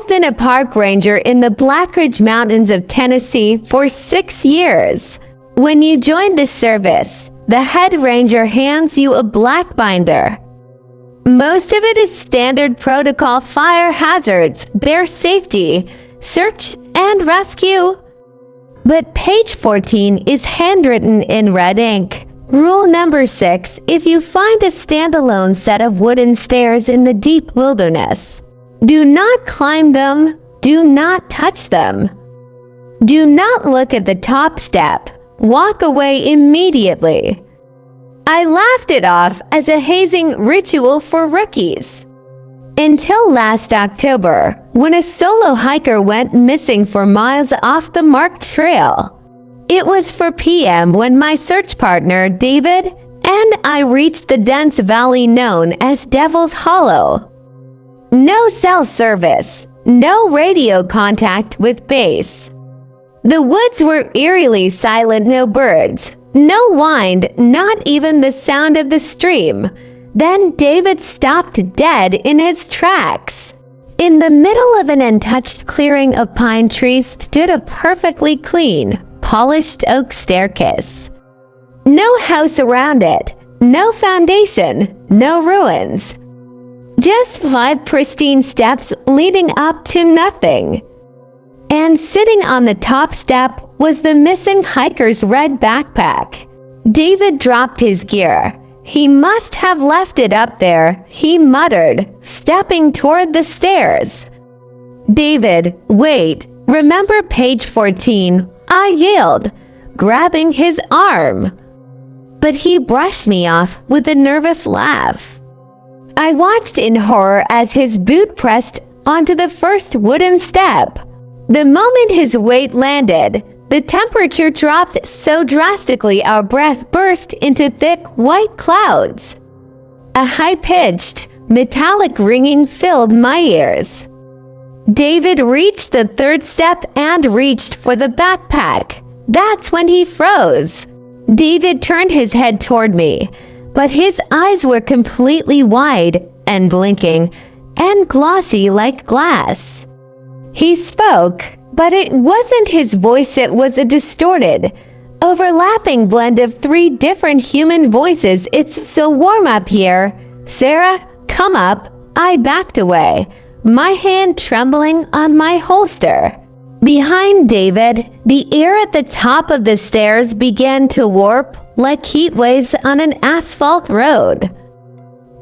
I've been a park ranger in the Blackridge Mountains of Tennessee for 6 years. When you join the service, the head ranger hands you a black binder. Most of it is standard protocol: fire hazards, bear safety, search and rescue. But page 14 is handwritten in red ink. Rule number 6: if you find a standalone set of wooden stairs in the deep wilderness, do not climb them, do not touch them. Do not look at the top step, walk away immediately. I laughed it off as a hazing ritual for rookies. Until last October, when a solo hiker went missing for miles off the marked trail. It was 4 p.m. when my search partner, David, and I reached the dense valley known as Devil's Hollow. No cell service, no radio contact with base. The woods were eerily silent, no birds, no wind, not even the sound of the stream. Then David stopped dead in his tracks. In the middle of an untouched clearing of pine trees stood a perfectly clean, polished oak staircase. No house around it, no foundation, no ruins. Just 5 pristine steps leading up to nothing. And sitting on the top step was the missing hiker's red backpack. David dropped his gear. He must have left it up there, he muttered, stepping toward the stairs. David, wait, remember page 14? I yelled, grabbing his arm. But he brushed me off with a nervous laugh. I watched in horror as his boot pressed onto the first wooden step. The moment his weight landed, the temperature dropped so drastically our breath burst into thick white clouds. A high-pitched, metallic ringing filled my ears. David reached the 3rd step and reached for the backpack. That's when he froze. David turned his head toward me, but his eyes were completely wide and blinking and glossy like glass. He spoke, but it wasn't his voice, it was a distorted, overlapping blend of 3 different human voices. It's so warm up here. Sarah, come up. I backed away, my hand trembling on my holster. Behind David, the air at the top of the stairs began to warp like heat waves on an asphalt road.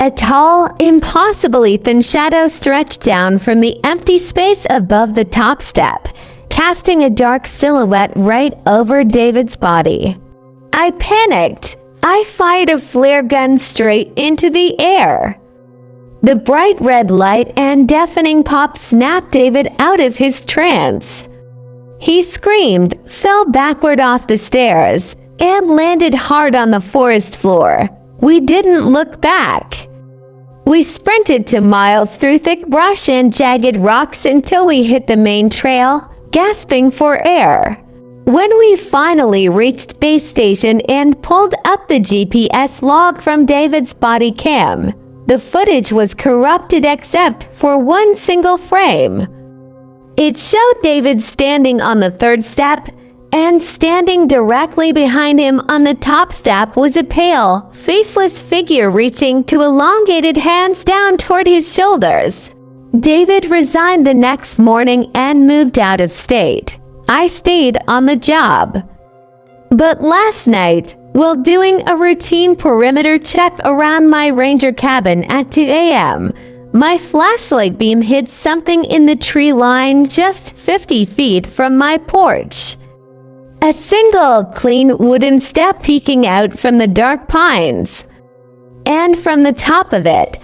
A tall, impossibly thin shadow stretched down from the empty space above the top step, casting a dark silhouette right over David's body. I panicked. I fired a flare gun straight into the air. The bright red light and deafening pop snapped David out of his trance. He screamed, fell backward off the stairs, and landed hard on the forest floor. We didn't look back. We sprinted to miles through thick brush and jagged rocks until we hit the main trail, gasping for air. When we finally reached base station and pulled up the GPS log from David's body cam, the footage was corrupted except for one single frame. It showed David standing on the 3rd step, and standing directly behind him on the top step was a pale, faceless figure reaching two elongated hands down toward his shoulders. David resigned the next morning and moved out of state. I stayed on the job. But last night, while doing a routine perimeter check around my ranger cabin at 2 a.m., my flashlight beam hit something in the tree line just 50 feet from my porch. A single, clean wooden step peeking out from the dark pines. And from the top of it,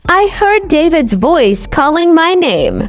I heard David's voice calling my name.